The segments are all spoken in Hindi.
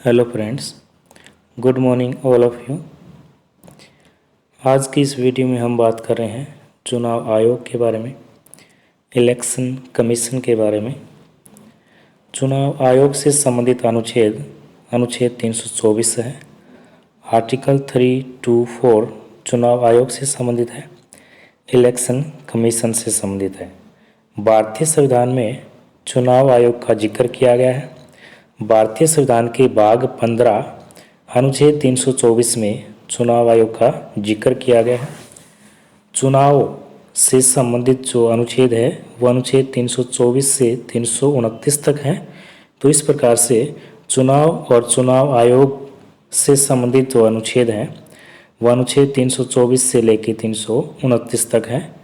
Hello friends, good morning all of you. आज की इस वीडियो में हम बात कर रहे हैं चुनाव आयोग के बारे में, इलेक्शन कमीशन के बारे में। चुनाव आयोग से संबंधित अनुच्छेद 324 है। आर्टिकल 324 चुनाव आयोग से संबंधित है, इलेक्शन कमीशन से संबंधित है। भारतीय संविधान में चुनाव आयोग का जिक्र किया गया है। भारतीय संविधान के भाग 15 अनुच्छेद 324 में चुनाव आयोग का जिक्र किया गया है। चुनाव से संबंधित जो अनुच्छेद है वो अनुच्छेद 324 से 329 तक है। तो इस प्रकार से चुनाव और चुनाव आयोग से संबंधित जो अनुच्छेद हैं वह अनुच्छेद 324 से लेकर 329 तक है।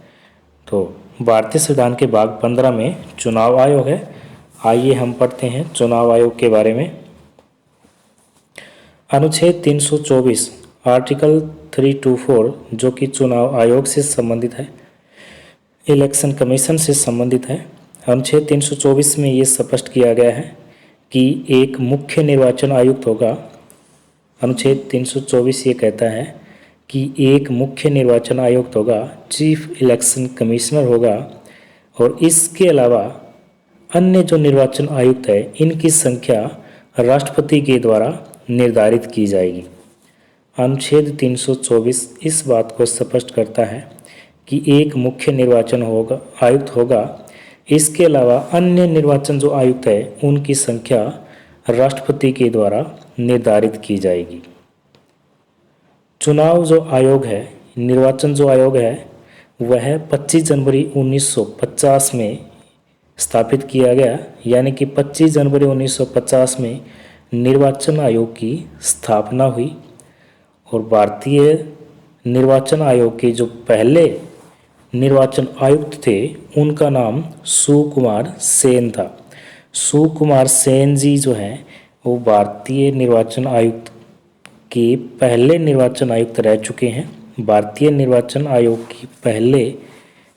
तो भारतीय संविधान के भाग 15 में चुनाव आयोग है। आइए हम पढ़ते हैं चुनाव आयोग के बारे में। अनुच्छेद 324 आर्टिकल 324 जो कि चुनाव आयोग से संबंधित है, इलेक्शन कमीशन से संबंधित है। अनुच्छेद 324 में ये स्पष्ट किया गया है कि एक मुख्य निर्वाचन आयुक्त होगा। अनुच्छेद 324 ये कहता है कि एक मुख्य निर्वाचन आयुक्त होगा, चीफ इलेक्शन कमिश्नर होगा, और इसके अलावा अन्य जो निर्वाचन आयुक्त है इनकी संख्या राष्ट्रपति के द्वारा निर्धारित की जाएगी। अनुच्छेद 324 इस बात को स्पष्ट करता है कि एक मुख्य निर्वाचन आयुक्त होगा, इसके अलावा अन्य निर्वाचन जो आयुक्त है उनकी संख्या राष्ट्रपति के द्वारा निर्धारित की जाएगी। चुनाव जो आयोग है, निर्वाचन जो आयोग है वह 25 जनवरी 1950 में स्थापित किया गया, यानी कि 25 जनवरी 1950 में निर्वाचन आयोग की स्थापना हुई। और भारतीय निर्वाचन आयोग के जो पहले निर्वाचन आयुक्त थे उनका नाम सुकुमार सेन था। सुकुमार सेन जी जो हैं वो भारतीय निर्वाचन आयुक्त के पहले निर्वाचन आयुक्त रह चुके हैं। भारतीय निर्वाचन आयोग के पहले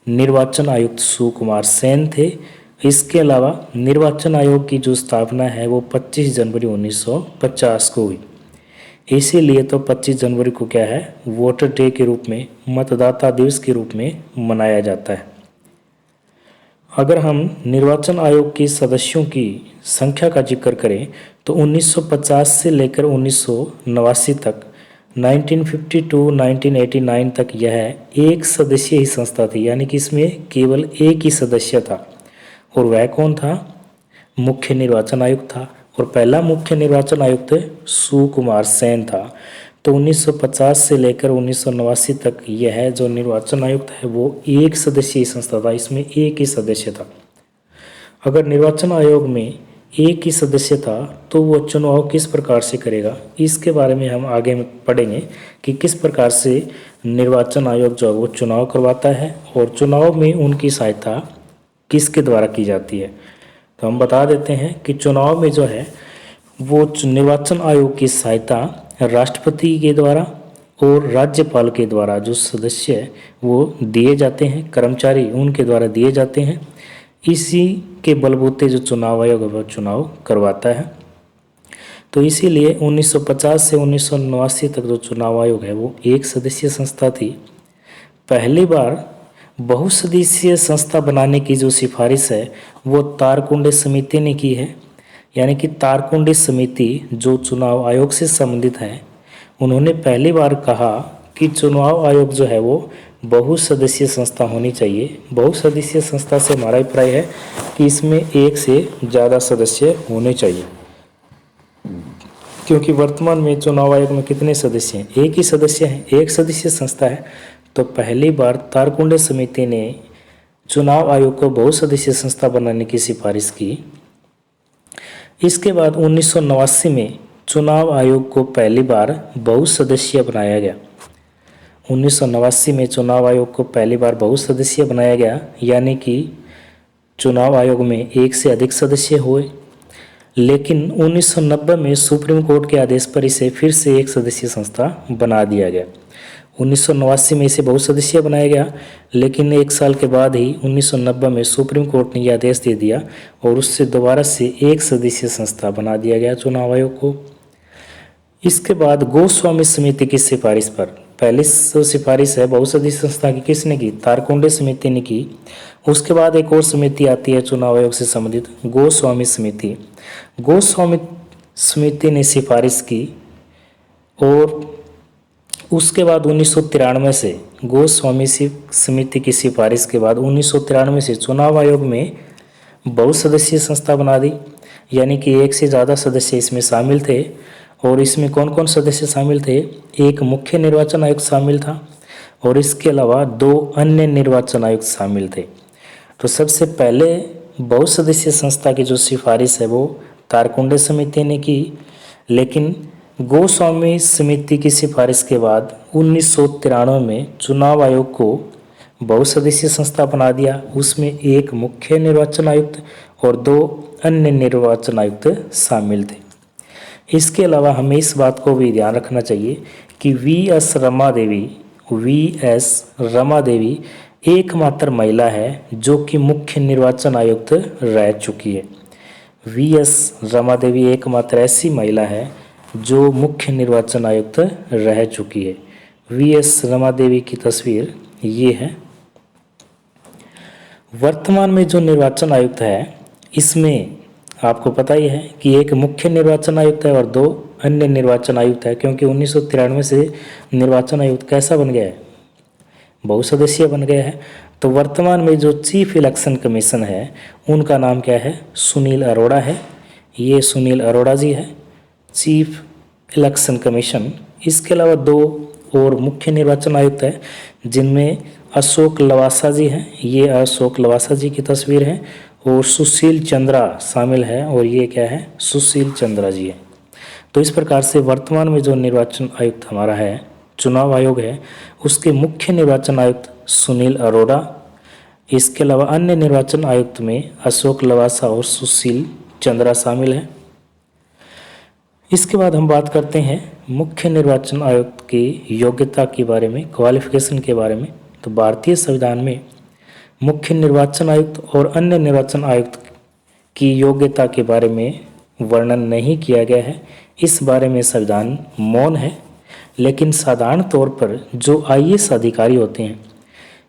निर्वाचन आयुक्त सुकुमार सेन थे। इसके अलावा निर्वाचन आयोग की जो स्थापना है वो 25 जनवरी 1950 को हुई। इसीलिए तो 25 जनवरी को क्या है, वोटर डे के रूप में, मतदाता दिवस के रूप में मनाया जाता है। अगर हम निर्वाचन आयोग के सदस्यों की संख्या का जिक्र करें तो 1950 से लेकर 1989 तक, 1952-1989 तक यह एक सदस्यीय ही संस्था थी, यानी कि इसमें केवल एक ही सदस्य था। और वह कौन था? मुख्य निर्वाचन आयुक्त था। और पहला मुख्य निर्वाचन आयुक्त सुकुमार सेन था। तो 1950 से लेकर 1989 तक यह जो निर्वाचन आयुक्त है वो एक सदस्यीय संस्था था, इसमें एक ही सदस्य था। अगर निर्वाचन आयोग में एक ही सदस्य था तो वो चुनाव किस प्रकार से करेगा, इसके बारे में हम आगे में पढ़ेंगे कि किस प्रकार से निर्वाचन आयोग जो है वो चुनाव करवाता है और चुनाव में उनकी सहायता किसके द्वारा की जाती है। तो हम बता देते हैं कि चुनाव में जो है वो निर्वाचन आयोग की सहायता राष्ट्रपति के द्वारा और राज्यपाल के द्वारा जो सदस्य है वो दिए जाते हैं, कर्मचारी उनके द्वारा दिए जाते हैं। इसी के बलबूते जो चुनाव आयोग है वो चुनाव करवाता है। तो इसीलिए 1950 से 1989 तक जो चुनाव आयोग है वो एक सदस्यीय संस्था थी। पहली बार बहुसदस्यीय संस्था बनाने की जो सिफारिश है वो तारकुंडे समिति ने की है, यानी कि तारकुंडे समिति जो चुनाव आयोग से संबंधित है, उन्होंने पहली बार कहा कि चुनाव आयोग जो है वो बहुसदस्यीय संस्था होनी चाहिए। बहुसदस्यीय संस्था से हमारा अभिप्राय है कि इसमें एक से ज़्यादा सदस्य होने चाहिए, क्योंकि वर्तमान में चुनाव आयोग में कितने सदस्य हैं? एक ही सदस्य है, एक सदस्यीय संस्था है। तो पहली बार तारकुंडे समिति ने चुनाव आयोग को बहुसदस्यीय संस्था बनाने की सिफारिश की। इसके बाद 1989 में चुनाव आयोग को पहली बार बहुसदस्यीय बनाया गया। 1989 में चुनाव आयोग को पहली बार बहुसदस्यीय बनाया गया, यानी कि चुनाव आयोग में एक से अधिक सदस्य हुए। लेकिन 1990 में सुप्रीम कोर्ट के आदेश पर इसे फिर से एक सदस्यीय संस्था बना दिया गया। 1989 में इसे बहुसदस्यीय बनाया गया, लेकिन एक साल के बाद ही 1990 में सुप्रीम कोर्ट ने यह आदेश दे दिया और उससे दोबारा से एक सदस्यीय संस्था बना दिया गया चुनाव आयोग को। इसके बाद गोस्वामी समिति की सिफारिश पर, पहली जो सिफारिश है बहुसदस्यीय संस्था की किसने की, तारकुंडे समिति ने की। उसके बाद एक और समिति आती है चुनाव आयोग से संबंधित, गोस्वामी समिति। गोस्वामी समिति ने सिफारिश की और उसके बाद 1993 से गोस्वामी समिति की सिफारिश के बाद 1993 से चुनाव आयोग में बहुसदस्यीय संस्था बना दी, यानी कि एक से ज़्यादा सदस्य इसमें शामिल थे। और इसमें कौन कौन सदस्य शामिल थे, एक मुख्य निर्वाचन आयुक्त शामिल था और इसके अलावा 2 अन्य निर्वाचन आयुक्त शामिल थे। तो सबसे पहले बहुसदस्यीय संस्था की जो सिफारिश है वो तारकुंडे समिति ने की, लेकिन गोस्वामी समिति की सिफारिश के बाद 1993 में चुनाव आयोग को बहुसदस्यीय संस्था बना दिया। उसमें एक मुख्य निर्वाचन आयुक्त और 2 अन्य निर्वाचन आयुक्त शामिल थे। इसके अलावा हमें इस बात को भी ध्यान रखना चाहिए कि वी.एस. रमा देवी एकमात्र महिला है जो कि मुख्य निर्वाचन आयुक्त रह चुकी है। वी.एस. रमा देवी एकमात्र ऐसी महिला है जो मुख्य निर्वाचन आयुक्त रह चुकी है। वी.एस. रमा देवी की तस्वीर ये है। वर्तमान में जो निर्वाचन आयुक्त है इसमें आपको पता ही है कि एक मुख्य निर्वाचन आयुक्त है और 2 अन्य निर्वाचन आयुक्त है, क्योंकि 1993 से निर्वाचन आयुक्त कैसा बन गया है, बहुसदस्यीय बन गया है। तो वर्तमान में जो चीफ इलेक्शन कमीशन है उनका नाम क्या है, सुनील अरोड़ा है। ये सुनील अरोड़ा जी है चीफ इलेक्शन कमीशन। इसके अलावा 2 और मुख्य निर्वाचन आयुक्त है जिनमें अशोक लवासा जी हैं, ये अशोक लवासा जी की तस्वीर है, और सुशील चंद्रा शामिल है, और ये क्या है, सुशील चंद्रा जी है। तो इस प्रकार से वर्तमान में जो निर्वाचन आयुक्त हमारा है, चुनाव आयोग है, उसके मुख्य निर्वाचन आयुक्त सुनील अरोड़ा, इसके अलावा अन्य निर्वाचन आयुक्त में अशोक लवासा और सुशील चंद्रा शामिल है। इसके बाद हम बात करते हैं मुख्य निर्वाचन आयुक्त की योग्यता के बारे में, क्वालिफिकेशन के बारे में। तो भारतीय संविधान में मुख्य निर्वाचन आयुक्त और अन्य निर्वाचन आयुक्त की योग्यता के बारे में वर्णन नहीं किया गया है। इस बारे में संविधान मौन है, लेकिन साधारण तौर पर जो आईएएस अधिकारी होते हैं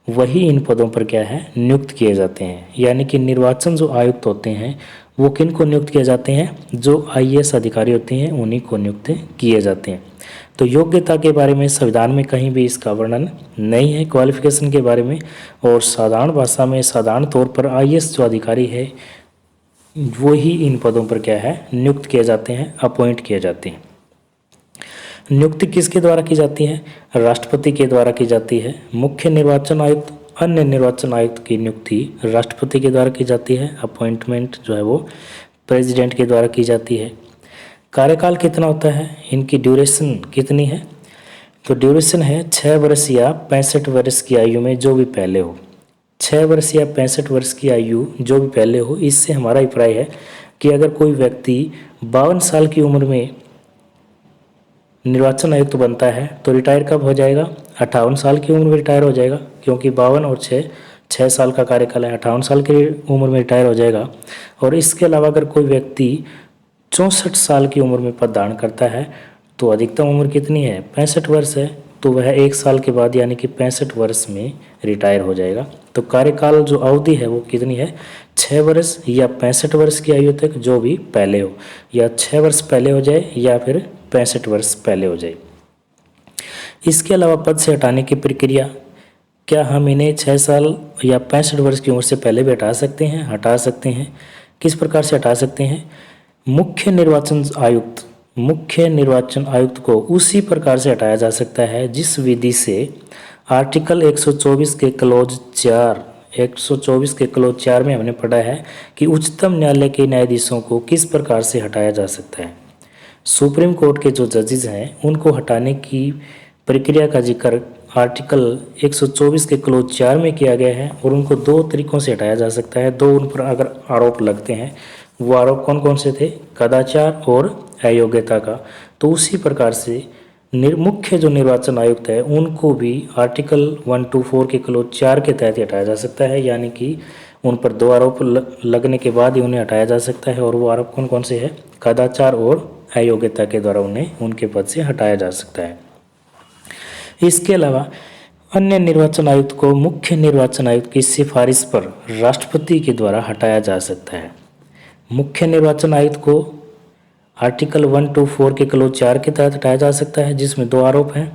वही इन पदों पर क्या है, नियुक्त किए जाते हैं। यानी कि निर्वाचन जो आयुक्त होते हैं वो किन को नियुक्त किए जाते हैं, जो आईएएस अधिकारी होते हैं उन्हीं को नियुक्त किए जाते हैं। तो योग्यता के बारे में संविधान में कहीं भी इसका वर्णन नहीं है क्वालिफिकेशन के बारे में, और साधारण भाषा में साधारण तौर पर आईएएस जो अधिकारी है वो ही इन पदों पर क्या है, नियुक्त किए जाते हैं, अपॉइंट किए जाते हैं। नियुक्ति किसके द्वारा की जाती है, राष्ट्रपति के द्वारा की जाती है। मुख्य निर्वाचन आयुक्त, अन्य निर्वाचन आयुक्त की नियुक्ति राष्ट्रपति के द्वारा की जाती है। अपॉइंटमेंट जो है वो प्रेसिडेंट के द्वारा की जाती है। कार्यकाल कितना होता है, इनकी ड्यूरेशन कितनी है, तो ड्यूरेशन है 6 वर्ष या 65 वर्ष की आयु में जो भी पहले हो। 6 वर्ष या 65 वर्ष की आयु जो भी पहले हो। इससे हमारा अभिप्राय है कि अगर कोई व्यक्ति 52 साल की उम्र में निर्वाचन आयुक्त बनता है तो रिटायर कब हो जाएगा, 58 साल की उम्र में रिटायर हो जाएगा, क्योंकि 52 और 6 साल का कार्यकाल है, 58 साल की उम्र में रिटायर हो जाएगा। और इसके अलावा अगर कोई व्यक्ति 64 साल की उम्र में पद धारण करता है तो अधिकतम उम्र कितनी है, 65 वर्ष है, तो वह 1 साल के बाद यानी कि 65 वर्ष में रिटायर हो जाएगा। तो कार्यकाल जो अवधि है वो कितनी है, 6 वर्ष या 65 वर्ष की आयु तक जो भी पहले हो, या 6 वर्ष पहले हो जाए या फिर 65 वर्ष पहले हो जाए। इसके अलावा पद से हटाने की प्रक्रिया, क्या हम इन्हें 6 साल या 65 वर्ष की उम्र से पहले भी हटा सकते हैं, हटा सकते हैं। किस प्रकार से हटा सकते हैं, मुख्य निर्वाचन आयुक्त को उसी प्रकार से हटाया जा सकता है जिस विधि से आर्टिकल 124 के क्लोज 4 में हमने पढ़ा है कि उच्चतम न्यायालय के न्यायाधीशों को किस प्रकार से हटाया जा सकता है। सुप्रीम कोर्ट के जो जजेस हैं उनको हटाने की प्रक्रिया का जिक्र आर्टिकल 124 के क्लोज 4 में किया गया है, और उनको 2 तरीकों से हटाया जा सकता है। 2 उन पर अगर आरोप लगते हैं, वो आरोप कौन कौन से थे, कदाचार और अयोग्यता का। तो उसी प्रकार से मुख्य जो निर्वाचन आयुक्त है उनको भी आर्टिकल 124 के क्लोज 4 के तहत हटाया जा सकता है, यानी कि उन पर 2 आरोप लगने के बाद ही उन्हें हटाया जा सकता है। और वो आरोप कौन कौन से हैं, कदाचार और अयोग्यता के द्वारा उन्हें उनके पद से हटाया जा सकता है। इसके अलावा अन्य निर्वाचन आयुक्त को मुख्य निर्वाचन आयुक्त की सिफारिश पर राष्ट्रपति के द्वारा हटाया जा सकता है। मुख्य निर्वाचन आयुक्त को आर्टिकल 124 के क्लोज 4 के तहत हटाया जा सकता है, जिसमें 2 आरोप हैं,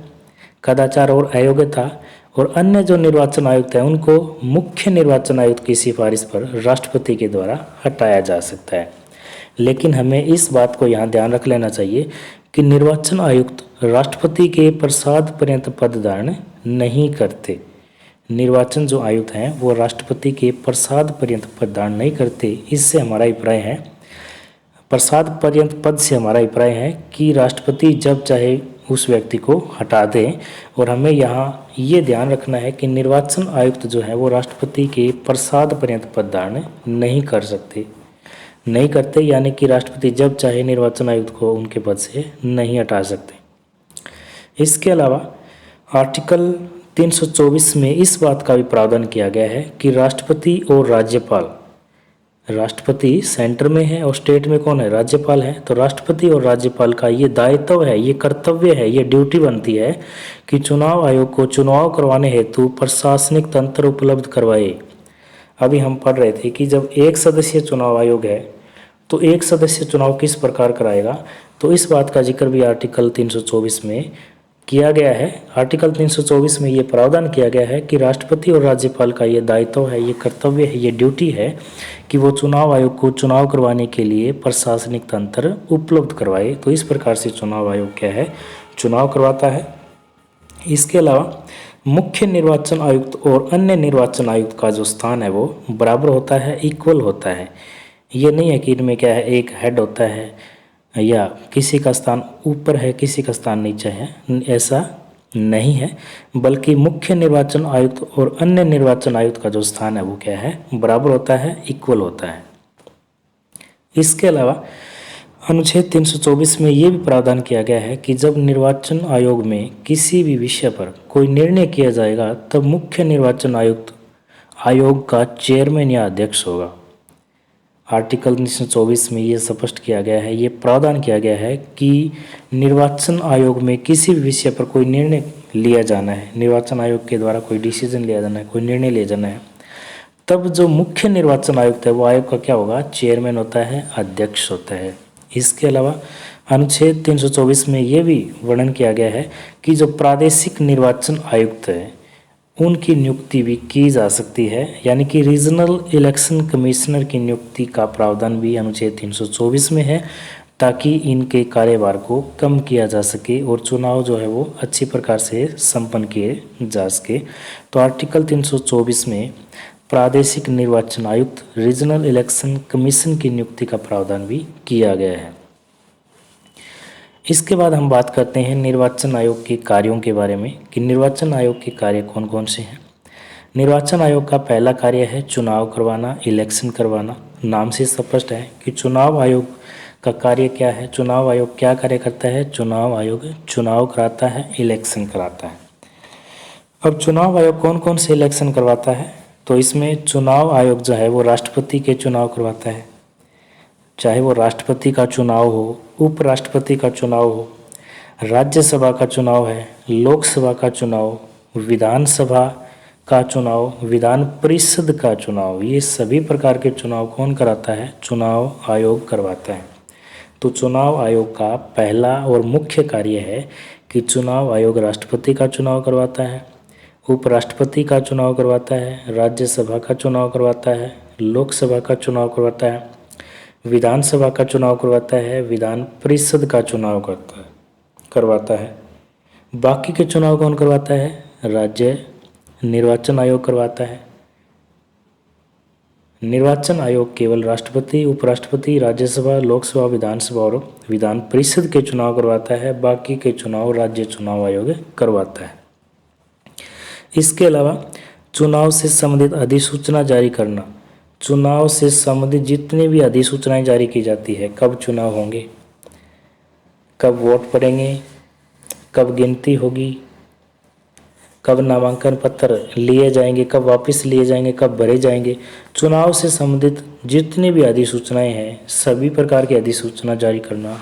कदाचार और अयोग्यता। और अन्य जो निर्वाचन आयुक्त हैं उनको मुख्य निर्वाचन आयुक्त की सिफारिश पर राष्ट्रपति के द्वारा हटाया जा सकता है। लेकिन हमें इस बात को यहाँ ध्यान रख लेना चाहिए कि निर्वाचन आयुक्त राष्ट्रपति के प्रसाद पर्यंत पद धारण नहीं करते। निर्वाचन जो आयुक्त हैं वो राष्ट्रपति के प्रसाद पर्यंत पद धारण नहीं करते। इससे हमारा अभिप्राय है, प्रसाद पर्यंत पद से हमारा अभिप्राय है कि राष्ट्रपति जब चाहे उस व्यक्ति को हटा दें। और हमें यहाँ ये ध्यान रखना है कि निर्वाचन आयुक्त जो है वो राष्ट्रपति के प्रसाद पर्यंत पद धारण नहीं करते, यानी कि राष्ट्रपति जब चाहे निर्वाचन आयुक्त को उनके पद से नहीं हटा सकते। इसके अलावा आर्टिकल 324 में इस बात का भी प्रावधान किया गया है कि राष्ट्रपति और राज्यपाल, राष्ट्रपति सेंटर में है और स्टेट में कौन है, राज्यपाल है। तो राष्ट्रपति और राज्यपाल का ये दायित्व है, ये कर्तव्य है, ये ड्यूटी बनती है कि चुनाव आयोग को चुनाव करवाने हेतु प्रशासनिक तंत्र उपलब्ध करवाए। अभी हम पढ़ रहे थे कि जब एक सदस्यीय चुनाव आयोग है तो एक सदस्य चुनाव किस प्रकार कराएगा, तो इस बात का जिक्र भी आर्टिकल 324 में किया गया है। आर्टिकल 324 में ये प्रावधान किया गया है कि राष्ट्रपति और राज्यपाल का ये दायित्व है, ये कर्तव्य है, ये ड्यूटी है कि वो चुनाव आयोग को चुनाव करवाने के लिए प्रशासनिक तंत्र उपलब्ध करवाए। तो इस प्रकार से चुनाव आयोग क्या है, चुनाव करवाता है। इसके अलावा मुख्य निर्वाचन आयुक्त और अन्य निर्वाचन आयुक्त का जो स्थान है वो बराबर होता है, इक्वल होता है। ये नहीं है कि इनमें क्या है, एक हेड होता है या किसी का स्थान ऊपर है किसी का स्थान नीचे है, ऐसा नहीं है। बल्कि मुख्य निर्वाचन आयुक्त और अन्य निर्वाचन आयुक्त का जो स्थान है वो क्या है, बराबर होता है, इक्वल होता है। इसके अलावा अनुच्छेद 324 में ये भी प्रावधान किया गया है कि जब निर्वाचन आयोग में किसी भी विषय पर कोई निर्णय किया जाएगा तब मुख्य निर्वाचन आयुक्त आयोग का चेयरमैन या अध्यक्ष होगा। आर्टिकल 324 में ये स्पष्ट किया गया है, ये प्रावधान किया गया है कि निर्वाचन आयोग में किसी भी विषय पर कोई निर्णय लिया जाना है, निर्वाचन आयोग के द्वारा कोई डिसीजन लिया जाना है, कोई निर्णय लिया जाना है, तब जो मुख्य निर्वाचन आयुक्त है वो आयोग का क्या होगा, चेयरमैन होता है, अध्यक्ष होता है। इसके अलावा अनुच्छेद 324 में ये भी वर्णन किया गया है कि जो प्रादेशिक निर्वाचन आयुक्त है उनकी नियुक्ति भी की जा सकती है, यानी कि रीजनल इलेक्शन कमिश्नर की नियुक्ति का प्रावधान भी अनुच्छेद 324 में है, ताकि इनके कार्यभार को कम किया जा सके और चुनाव जो है वो अच्छी प्रकार से संपन्न किए जा सके। तो आर्टिकल 324 में प्रादेशिक निर्वाचन आयुक्त, रीजनल इलेक्शन कमीशन की नियुक्ति का प्रावधान भी किया गया है। इसके बाद हम बात करते हैं निर्वाचन आयोग के कार्यों के बारे में कि निर्वाचन आयोग के कार्य कौन कौन से हैं। निर्वाचन आयोग का पहला कार्य है चुनाव करवाना, इलेक्शन करवाना। नाम से स्पष्ट है कि चुनाव आयोग का कार्य क्या है, चुनाव आयोग क्या कार्य करता है। चुनाव आयोग चुनाव कराता है, इलेक्शन कराता है। अब चुनाव आयोग कौन कौन से इलेक्शन करवाता है, तो इसमें चुनाव आयोग जो है वो राष्ट्रपति के चुनाव करवाता है, चाहे वो राष्ट्रपति का चुनाव हो, उपराष्ट्रपति का चुनाव हो, राज्यसभा का चुनाव है, लोकसभा का चुनाव, विधानसभा का चुनाव, विधान परिषद का चुनाव, ये सभी प्रकार के चुनाव कौन कराता है, चुनाव आयोग करवाता है। तो चुनाव आयोग का पहला और मुख्य कार्य है कि चुनाव आयोग राष्ट्रपति का चुनाव करवाता है, उपराष्ट्रपति का चुनाव करवाता है, राज्यसभा का चुनाव करवाता है, लोकसभा का चुनाव करवाता है, विधानसभा का चुनाव करवाता है, विधान परिषद का चुनाव करवाता है। बाकी के चुनाव कौन करवाता है, राज्य निर्वाचन आयोग करवाता है। निर्वाचन आयोग केवल राष्ट्रपति, उपराष्ट्रपति, राज्यसभा, लोकसभा, विधानसभा और विधान परिषद के चुनाव करवाता है। बाकी के चुनाव राज्य चुनाव आयोग करवाता है। इसके अलावा चुनाव से संबंधित अधिसूचना जारी करना, चुनाव से संबंधित जितनी भी अधिसूचनाएं जारी की जाती है, कब चुनाव होंगे, कब वोट पड़ेंगे, कब गिनती होगी, कब नामांकन पत्र लिए जाएंगे, कब वापस लिए जाएंगे, कब भरे जाएंगे, चुनाव से संबंधित जितनी भी अधिसूचनाएं हैं सभी प्रकार की अधिसूचना जारी करना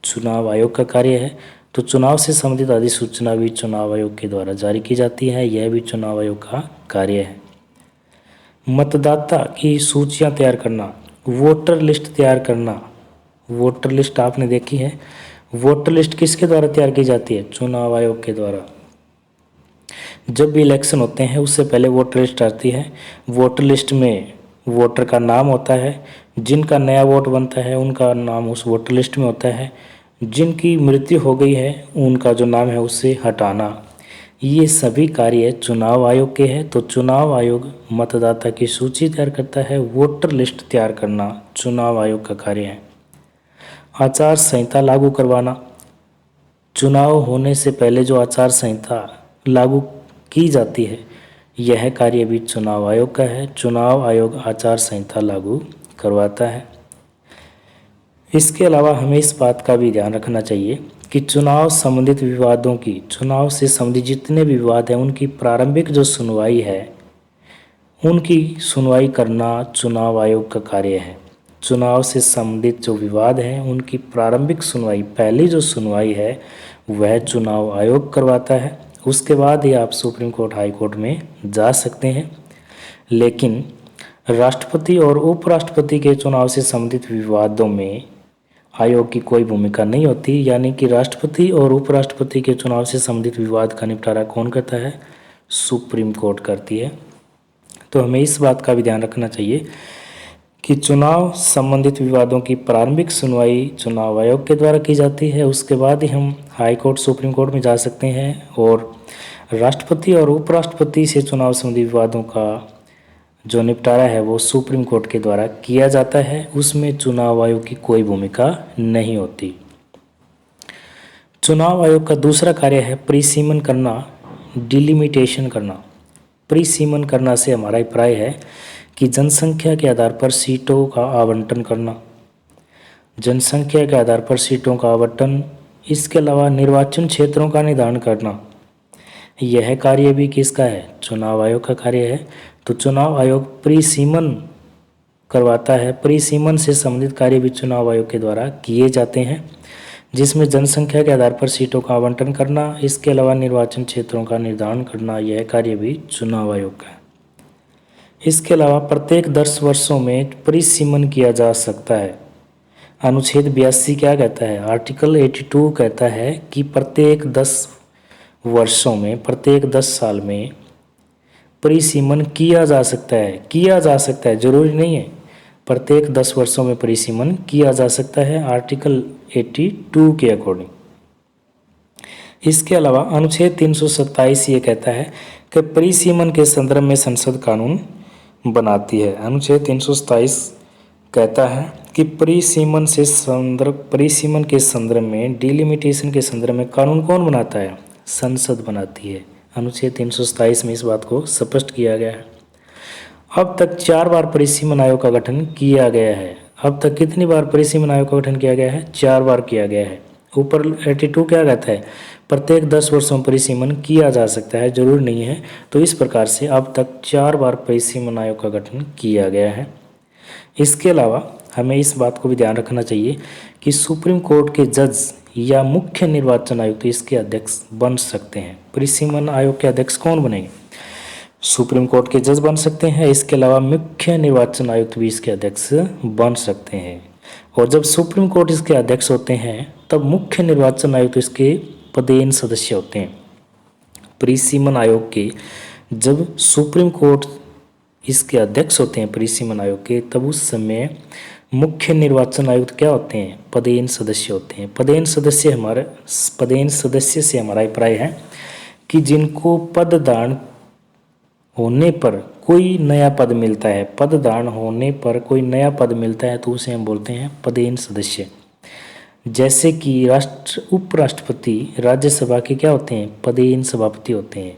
चुनाव आयोग का कार्य है। तो चुनाव से संबंधित अधिसूचना भी चुनाव आयोग के द्वारा जारी की जाती है, यह भी चुनाव आयोग का कार्य है। मतदाता की सूचियां तैयार करना, वोटर लिस्ट तैयार करना। वोटर लिस्ट आपने देखी है, वोटर लिस्ट किसके द्वारा तैयार की जाती है? चुनाव आयोग के द्वारा। जब भी इलेक्शन होते हैं उससे पहले वोटर लिस्ट आती है। वोटर लिस्ट में वोटर का नाम होता है, जिनका नया वोट बनता है उनका नाम उस वोटर लिस्ट में होता है, जिनकी मृत्यु हो गई है उनका जो नाम है उससे हटाना। ये सभी कार्य चुनाव आयोग के हैं। तो चुनाव आयोग मतदाता की सूची तैयार करता है, वोटर लिस्ट तैयार करना चुनाव आयोग का कार्य है। आचार संहिता लागू करवाना, चुनाव होने से पहले जो आचार संहिता लागू की जाती है यह कार्य भी चुनाव आयोग का है। चुनाव आयोग आचार संहिता लागू करवाता है। इसके अलावा हमें इस बात का भी ध्यान रखना चाहिए कि चुनाव संबंधित विवादों की, चुनाव से संबंधित जितने भी विवाद हैं उनकी प्रारंभिक जो सुनवाई है उनकी सुनवाई करना चुनाव आयोग का कार्य है। चुनाव से संबंधित जो विवाद हैं उनकी प्रारंभिक सुनवाई, पहली जो सुनवाई है वह चुनाव आयोग करवाता है। उसके बाद ही आप सुप्रीम कोर्ट, हाई कोर्ट में जा सकते हैं। लेकिन राष्ट्रपति और उपराष्ट्रपति के चुनाव से संबंधित विवादों में आयोग की कोई भूमिका नहीं होती, यानी कि राष्ट्रपति और उपराष्ट्रपति के चुनाव से संबंधित विवाद का निपटारा कौन करता है? सुप्रीम कोर्ट करती है। तो हमें इस बात का भी ध्यान रखना चाहिए कि चुनाव संबंधित विवादों की प्रारंभिक सुनवाई चुनाव आयोग के द्वारा की जाती है। उसके बाद ही हम हाई कोर्ट, सुप्रीम कोर्ट में जा सकते हैं और राष्ट्रपति और उपराष्ट्रपति से चुनाव संबंधी विवादों का जो निपटारा है वो सुप्रीम कोर्ट के द्वारा किया जाता है। उसमें चुनाव आयोग की कोई भूमिका नहीं होती। चुनाव आयोग का दूसरा कार्य है परिसीमन करना, डिलिमिटेशन करना। परिसीमन करना से हमारा अभिप्राय है कि जनसंख्या के आधार पर सीटों का आवंटन करना, जनसंख्या के आधार पर सीटों का आवंटन। इसके अलावा निर्वाचन क्षेत्रों का निर्धारण करना, यह कार्य भी किसका है? चुनाव आयोग का कार्य है। तो चुनाव आयोग परिसीमन करवाता है। परिसीमन से संबंधित कार्य भी चुनाव आयोग के द्वारा किए जाते हैं, जिसमें जनसंख्या के आधार पर सीटों का आवंटन करना, इसके अलावा निर्वाचन क्षेत्रों का निर्धारण करना, यह कार्य भी चुनाव आयोग का है। इसके अलावा प्रत्येक 10 वर्षों में परिसीमन किया जा सकता है। अनुच्छेद 82 क्या कहता है? आर्टिकल 82 कहता है कि प्रत्येक 10 वर्षों में, प्रत्येक 10 साल में परिसीमन किया जा सकता है। किया जा सकता है, जरूरी नहीं है। प्रत्येक 10 वर्षों में परिसीमन किया जा सकता है आर्टिकल 82 के अकॉर्डिंग। इसके अलावा अनुच्छेद 327 ये कहता है कि परिसीमन के संदर्भ में संसद कानून बनाती है। अनुच्छेद 327 कहता है कि परिसीमन के संदर्भ में, डिलिमिटेशन के संदर्भ में कानून कौन बनाता है? संसद बनाती है। अनुच्छेद 327 में इस बात को स्पष्ट किया गया है। अब तक 4 बार परिसीमन आयोग का गठन किया गया है। अब तक कितनी बार परिसीमन आयोग का गठन किया गया है? 4 बार किया गया है। ऊपर 82 क्या कहता है? प्रत्येक 10 वर्षों में परिसीमन किया जा सकता है, जरूर नहीं है। तो इस प्रकार से अब तक 4 बार परिसीमन आयोग का गठन किया गया है। इसके अलावा हमें इस बात को भी ध्यान रखना चाहिए कि सुप्रीम कोर्ट के जज या मुख्य निर्वाचन आयुक्त इसके अध्यक्ष बन सकते हैं। परिसीमन आयोग के अध्यक्ष कौन बनेंगे? सुप्रीम कोर्ट के जज बन सकते हैं। इसके अलावा मुख्य निर्वाचन आयुक्त भी इसके अध्यक्ष बन सकते हैं। और जब सुप्रीम कोर्ट इसके अध्यक्ष होते हैं तब मुख्य निर्वाचन आयुक्त इसके पदेन सदस्य होते हैं। परिसीमन आयोग के जब सुप्रीम कोर्ट इसके अध्यक्ष होते हैं परिसीमन आयोग के, तब उस समय मुख्य निर्वाचन आयुक्त क्या होते हैं? पदेन सदस्य होते हैं। पदेन सदस्य से हमारा अभिप्राय है कि जिनको पददान होने पर कोई नया पद मिलता है, पददान होने पर कोई नया पद मिलता है तो उसे हम बोलते हैं पदेन सदस्य। जैसे कि उपराष्ट्रपति राज्यसभा के क्या होते हैं? पदेन सभापति होते हैं।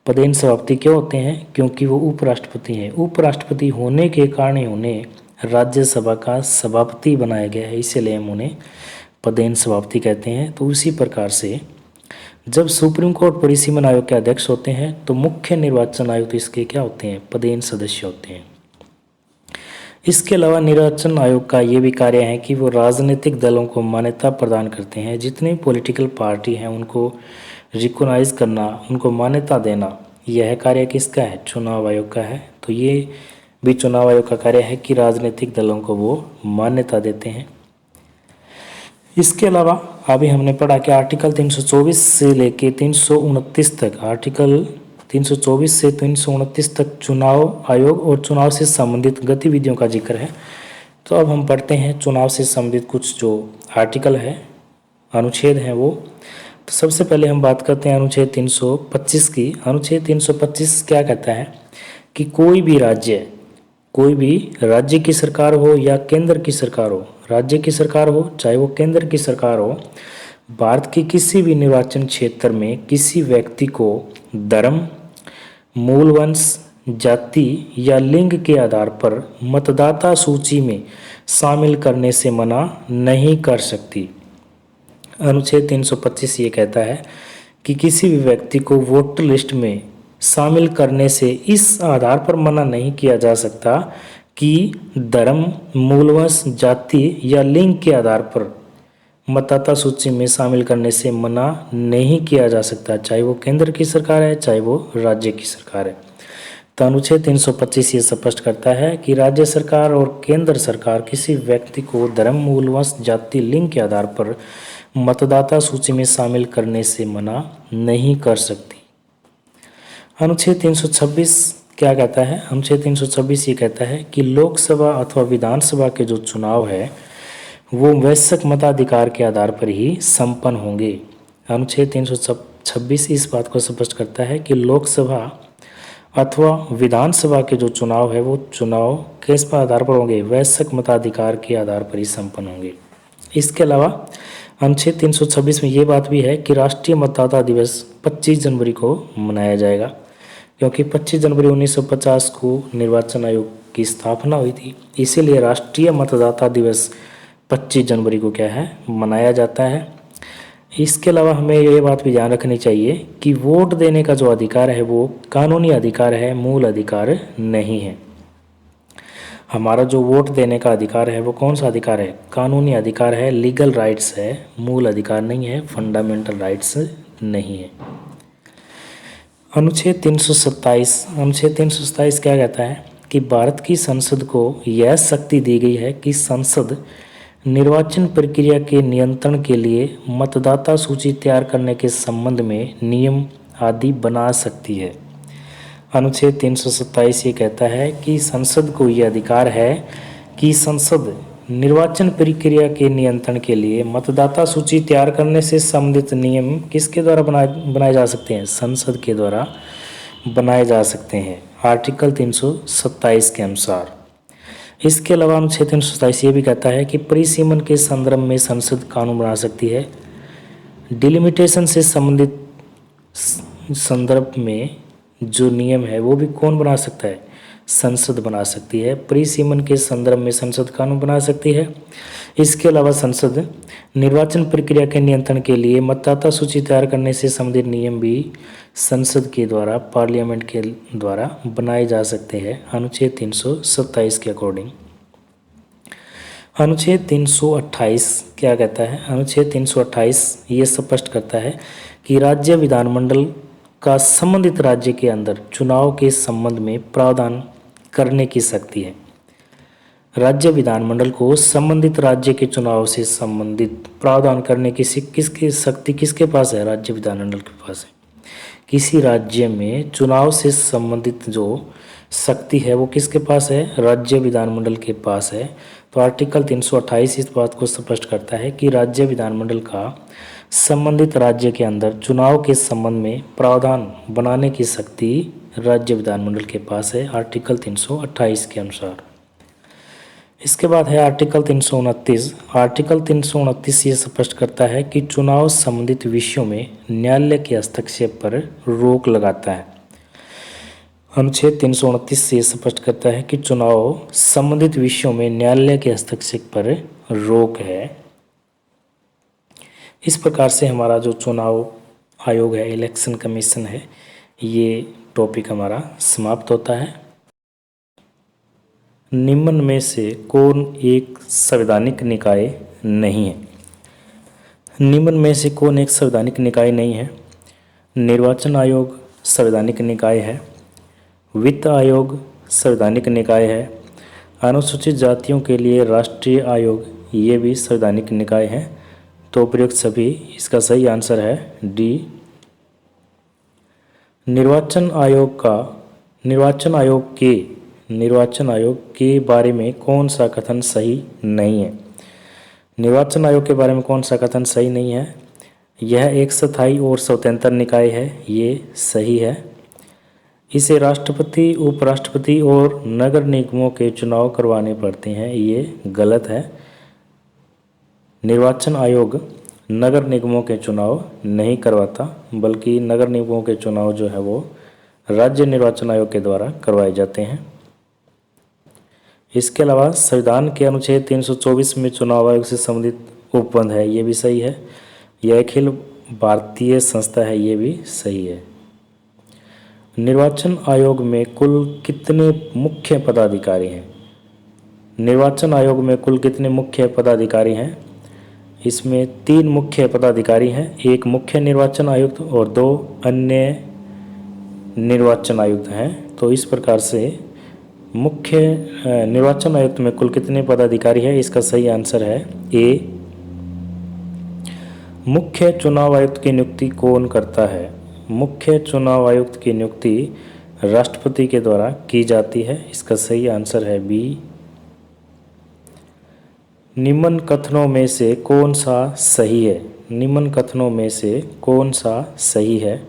पदेन सभापति क्यों होते हैं? क्योंकि वो उपराष्ट्रपति हैं। उपराष्ट्रपति होने के कारण ही उन्हें राज्यसभा का सभापति बनाया गया है, इसीलिए हम उन्हें पदेन सभापति कहते हैं। तो उसी प्रकार से जब सुप्रीम कोर्ट परिसीमन आयोग के अध्यक्ष होते हैं तो मुख्य निर्वाचन आयुक्त इसके क्या होते हैं? पदेन सदस्य होते हैं। इसके अलावा निर्वाचन आयोग का ये भी कार्य है कि वो राजनीतिक दलों को मान्यता प्रदान करते हैं। जितनी पॉलिटिकल पार्टी हैं उनको रिकॉग्नाइज करना, उनको मान्यता देना, यह कार्य किसका है? चुनाव आयोग का है। तो ये भी चुनाव आयोग का कार्य है कि राजनीतिक दलों को वो मान्यता देते हैं। इसके अलावा अभी हमने पढ़ा कि आर्टिकल 324 से लेके 329 तक, आर्टिकल 324 से 329 तक चुनाव आयोग और चुनाव से संबंधित गतिविधियों का जिक्र है। तो अब हम पढ़ते हैं चुनाव से संबंधित कुछ जो आर्टिकल है, अनुच्छेद हैं वो। तो सबसे पहले हम बात करते हैं अनुच्छेद 325 की। अनुच्छेद 325 क्या कहता है कि कोई भी राज्य की सरकार हो या केंद्र की सरकार हो, राज्य की सरकार हो चाहे वो केंद्र की सरकार हो, भारत के किसी भी निर्वाचन क्षेत्र में किसी व्यक्ति को धर्म, मूल वंश, जाति या लिंग के आधार पर मतदाता सूची में शामिल करने से मना नहीं कर सकती। अनुच्छेद 325 ये कहता है कि किसी भी व्यक्ति को वोटर लिस्ट में शामिल करने से इस आधार पर मना नहीं किया जा सकता कि धर्म, मूलवंश, जाति या लिंग के आधार पर मतदाता सूची में शामिल करने से मना नहीं किया जा सकता, चाहे वो केंद्र की सरकार है चाहे वो राज्य की सरकार है। तो अनुच्छेद 325 ये स्पष्ट करता है कि राज्य सरकार और केंद्र सरकार किसी व्यक्ति को धर्म, मूलवंश, जाति, लिंग के आधार पर मतदाता सूची में शामिल करने से मना नहीं कर सकती। अनुच्छेद 326 क्या कहता है? अनुच्छेद 326 ये कहता है कि लोकसभा अथवा विधानसभा के जो चुनाव है वो वयस्क मताधिकार के आधार पर ही संपन्न होंगे। अनुच्छेद 326 इस बात को स्पष्ट करता है कि लोकसभा अथवा विधानसभा के जो चुनाव है वो चुनाव किस पर आधार पर होंगे? वयस्क मताधिकार के आधार पर ही संपन्न होंगे। इसके अलावा अनुच्छेद 326 में ये बात भी है कि राष्ट्रीय मतदाता दिवस 25 जनवरी को मनाया जाएगा, क्योंकि 25 जनवरी 1950 को निर्वाचन आयोग की स्थापना हुई थी, इसीलिए राष्ट्रीय मतदाता दिवस 25 जनवरी को क्या है? मनाया जाता है। इसके अलावा हमें ये बात भी ध्यान रखनी चाहिए कि वोट देने का जो अधिकार है वो कानूनी अधिकार है, मूल अधिकार नहीं है। हमारा जो वोट देने का अधिकार है वो कौन सा अधिकार है? कानूनी अधिकार है, लीगल राइट्स है, मूल अधिकार नहीं है, फंडामेंटल राइट्स नहीं है। अनुच्छेद 327 क्या कहता है कि भारत की संसद को यह शक्ति दी गई है कि संसद निर्वाचन प्रक्रिया के नियंत्रण के लिए मतदाता सूची तैयार करने के संबंध में नियम आदि बना सकती है। अनुच्छेद 327 ये कहता है कि संसद को यह अधिकार है कि संसद निर्वाचन प्रक्रिया के नियंत्रण के लिए मतदाता सूची तैयार करने से संबंधित नियम किसके द्वारा बनाए जा सकते हैं? संसद के द्वारा बनाए जा सकते हैं, आर्टिकल 327 के अनुसार। इसके अलावा अनुच्छेद 327 ये भी कहता है कि परिसीमन के संदर्भ में संसद कानून बना सकती है। डिलिमिटेशन से संबंधित संदर्भ में जो नियम है वो भी कौन बना सकता है? संसद बना सकती है। परिसीमन के संदर्भ में संसद कानून बना सकती है। इसके अलावा संसद निर्वाचन प्रक्रिया के नियंत्रण के लिए मतदाता सूची तैयार करने से संबंधित नियम भी संसद के द्वारा, पार्लियामेंट के द्वारा बनाए जा सकते हैं, अनुच्छेद 327 के अकॉर्डिंग। अनुच्छेद 328 क्या कहता है? अनुच्छेद 328 ये स्पष्ट करता है कि राज्य विधानमंडल का संबंधित राज्य के अंदर चुनाव के संबंध में प्रावधान करने की शक्ति है। राज्य विधानमंडल को संबंधित राज्य के चुनाव से संबंधित प्रावधान करने की किसकी शक्ति किसके पास है? राज्य विधानमंडल के पास है। किसी राज्य में चुनाव से संबंधित जो शक्ति है वो किसके पास है? राज्य विधानमंडल के पास है। तो आर्टिकल 328 इस बात को स्पष्ट करता है कि राज्य विधानमंडल का संबंधित राज्य के अंदर चुनाव के संबंध में प्रावधान बनाने की शक्ति राज्य विधानमंडल के पास है, आर्टिकल 328 के अनुसार। इसके बाद है आर्टिकल 329। आर्टिकल 329 ये स्पष्ट करता है कि चुनाव संबंधित विषयों में न्यायालय के हस्तक्षेप पर रोक लगाता है। अनुच्छेद 329 से स्पष्ट करता है कि चुनाव संबंधित विषयों में न्यायालय के हस्तक्षेप पर रोक है। इस प्रकार से हमारा जो चुनाव आयोग है, इलेक्शन कमीशन है, ये टॉपिक हमारा समाप्त होता है। निम्न में से कौन एक संवैधानिक निकाय नहीं है? निम्न में से कौन एक संवैधानिक निकाय नहीं है? निर्वाचन आयोग संवैधानिक निकाय है, वित्त आयोग संवैधानिक निकाय है, अनुसूचित जातियों के लिए राष्ट्रीय आयोग ये भी संवैधानिक निकाय है। तो उपयुक्त सभी, इसका सही आंसर है डी। निर्वाचन आयोग के बारे में कौन सा कथन सही नहीं है? निर्वाचन आयोग के बारे में कौन सा कथन सही नहीं है? यह एक स्थायी और स्वतंत्र निकाय है, ये सही है। इसे राष्ट्रपति, उपराष्ट्रपति और नगर निगमों के चुनाव करवाने पड़ते हैं, ये गलत है। निर्वाचन आयोग नगर निगमों के चुनाव नहीं करवाता, बल्कि नगर निगमों के चुनाव जो है वो राज्य निर्वाचन आयोग के द्वारा करवाए जाते हैं। इसके अलावा संविधान के अनुच्छेद 324 में चुनाव आयोग से संबंधित उपबंध है, ये भी सही है। यह अखिल भारतीय संस्था है, ये भी सही है। निर्वाचन आयोग में कुल कितने मुख्य पदाधिकारी हैं? निर्वाचन आयोग में कुल कितने मुख्य पदाधिकारी हैं? इसमें 3 मुख्य पदाधिकारी हैं, एक मुख्य निर्वाचन आयुक्त और 2 अन्य निर्वाचन आयुक्त हैं। तो इस प्रकार से मुख्य निर्वाचन आयुक्त में कुल कितने पदाधिकारी हैं? इसका सही आंसर है ए। मुख्य चुनाव आयुक्त की नियुक्ति कौन करता है? मुख्य चुनाव आयुक्त की नियुक्ति राष्ट्रपति के द्वारा की जाती है, इसका सही आंसर है बी। निम्न कथनों में से कौन सा सही है? निम्न कथनों में से कौन सा सही है?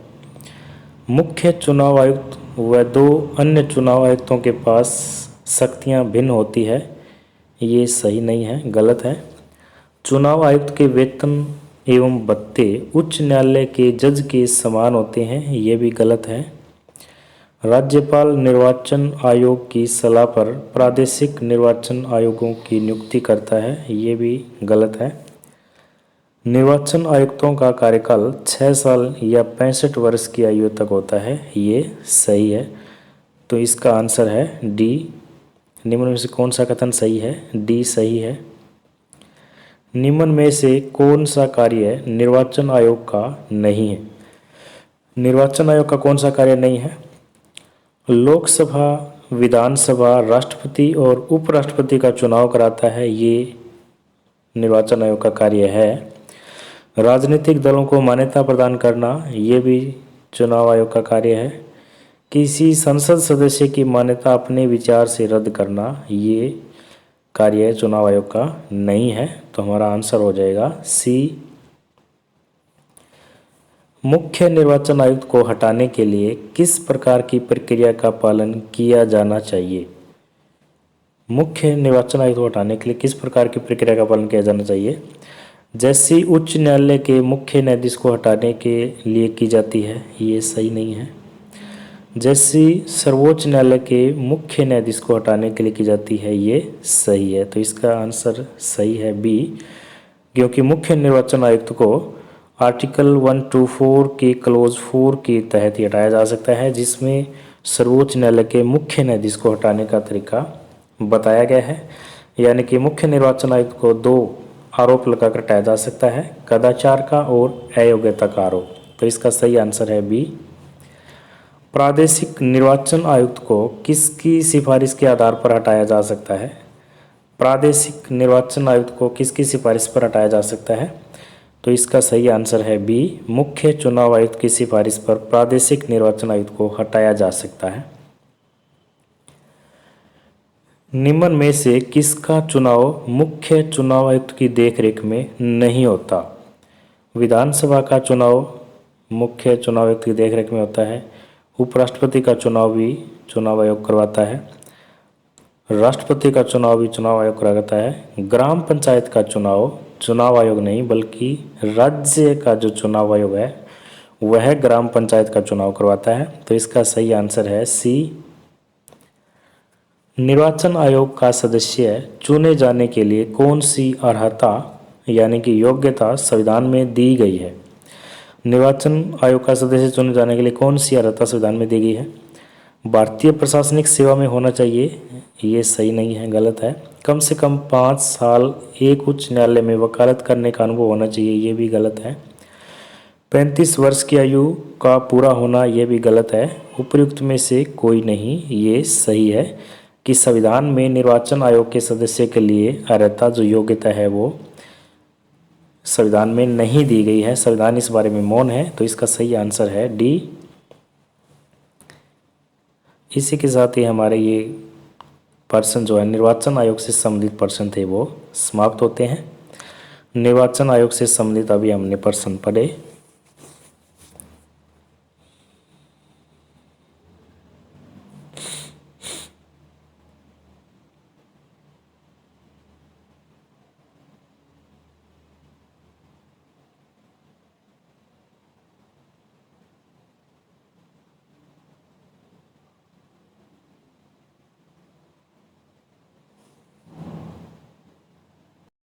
मुख्य चुनाव आयुक्त व 2 अन्य चुनाव आयुक्तों के पास शक्तियां भिन्न होती है, ये सही नहीं है, गलत है। चुनाव आयुक्त के वेतन एवं भत्ते उच्च न्यायालय के जज के समान होते हैं, ये भी गलत है। राज्यपाल निर्वाचन आयोग की सलाह पर प्रादेशिक निर्वाचन आयोगों की नियुक्ति करता है, ये भी गलत है। निर्वाचन आयुक्तों का कार्यकाल 6 साल या 65 वर्ष की आयु तक होता है, ये सही है। तो इसका आंसर है डी। निम्न में से कौन सा कथन सही है? डी सही है। निम्न में से कौन सा कार्य निर्वाचन आयोग का नहीं है? निर्वाचन आयोग का कौन सा कार्य नहीं है? लोकसभा, विधानसभा, राष्ट्रपति और उपराष्ट्रपति का चुनाव कराता है, ये निर्वाचन आयोग का कार्य है। राजनीतिक दलों को मान्यता प्रदान करना, ये भी चुनाव आयोग का कार्य है। किसी संसद सदस्य की मान्यता अपने विचार से रद्द करना, ये कार्य चुनाव आयोग का नहीं है। तो हमारा आंसर हो जाएगा सी। मुख्य निर्वाचन आयुक्त को हटाने के लिए किस प्रकार की प्रक्रिया का पालन किया जाना चाहिए? मुख्य निर्वाचन आयुक्त को हटाने के लिए किस प्रकार की प्रक्रिया का पालन किया जाना चाहिए? जैसी उच्च न्यायालय के मुख्य न्यायाधीश को हटाने के लिए की जाती है, ये सही नहीं है। जैसी सर्वोच्च न्यायालय के मुख्य न्यायाधीश को हटाने के लिए की जाती है, ये सही है। तो इसका आंसर सही है बी, क्योंकि मुख्य निर्वाचन आयुक्त को आर्टिकल 124 के क्लोज 4 के तहत ही हटाया जा सकता है, जिसमें सर्वोच्च न्यायालय के मुख्य न्यायाधीश को हटाने का तरीका बताया गया है। यानी कि मुख्य निर्वाचन आयुक्त को 2 आरोप लगाकर हटाया जा सकता है, कदाचार का और अयोग्यता का आरोप। तो इसका सही आंसर है बी। प्रादेशिक निर्वाचन आयुक्त को किसकी सिफारिश के आधार पर हटाया जा सकता है? प्रादेशिक निर्वाचन आयुक्त को किसकी सिफारिश पर हटाया जा सकता है? तो इसका सही आंसर है बी। मुख्य चुनाव आयुक्त की सिफारिश पर प्रादेशिक निर्वाचन आयुक्त को हटाया जा सकता है। निम्न में से किसका चुनाव मुख्य चुनाव आयुक्त की देखरेख में नहीं होता? विधानसभा का चुनाव मुख्य चुनाव आयुक्त की देखरेख में होता है। उपराष्ट्रपति का चुनाव भी चुनाव आयोग करवाता है। राष्ट्रपति का चुनाव भी चुनाव आयोग करवाता है। ग्राम पंचायत का चुनाव आयोग नहीं, बल्कि राज्य का जो चुनाव आयोग है वह ग्राम पंचायत का चुनाव करवाता है। तो इसका सही आंसर है सी। निर्वाचन आयोग का सदस्य चुने जाने के लिए कौन सी अर्हता यानी कि योग्यता संविधान में दी गई है? निर्वाचन आयोग का सदस्य चुने जाने के लिए कौन सी अर्हता संविधान में दी गई है? भारतीय प्रशासनिक सेवा में होना चाहिए, ये सही नहीं है, गलत है। कम से कम 5 साल एक उच्च न्यायालय में वकालत करने का अनुभव होना चाहिए, ये भी गलत है। 35 वर्ष की आयु का पूरा होना, ये भी गलत है। उपयुक्त में से कोई नहीं, ये सही है कि संविधान में निर्वाचन आयोग के सदस्य के लिए अर्हता जो योग्यता है वो संविधान में नहीं दी गई है, संविधान इस बारे में मौन है, तो इसका सही आंसर है डी। इसी के साथ ही हमारे ये प्रश्न जो है निर्वाचन आयोग से संबंधित प्रश्न थे वो समाप्त होते हैं। निर्वाचन आयोग से संबंधित अभी हमने प्रश्न पढ़े।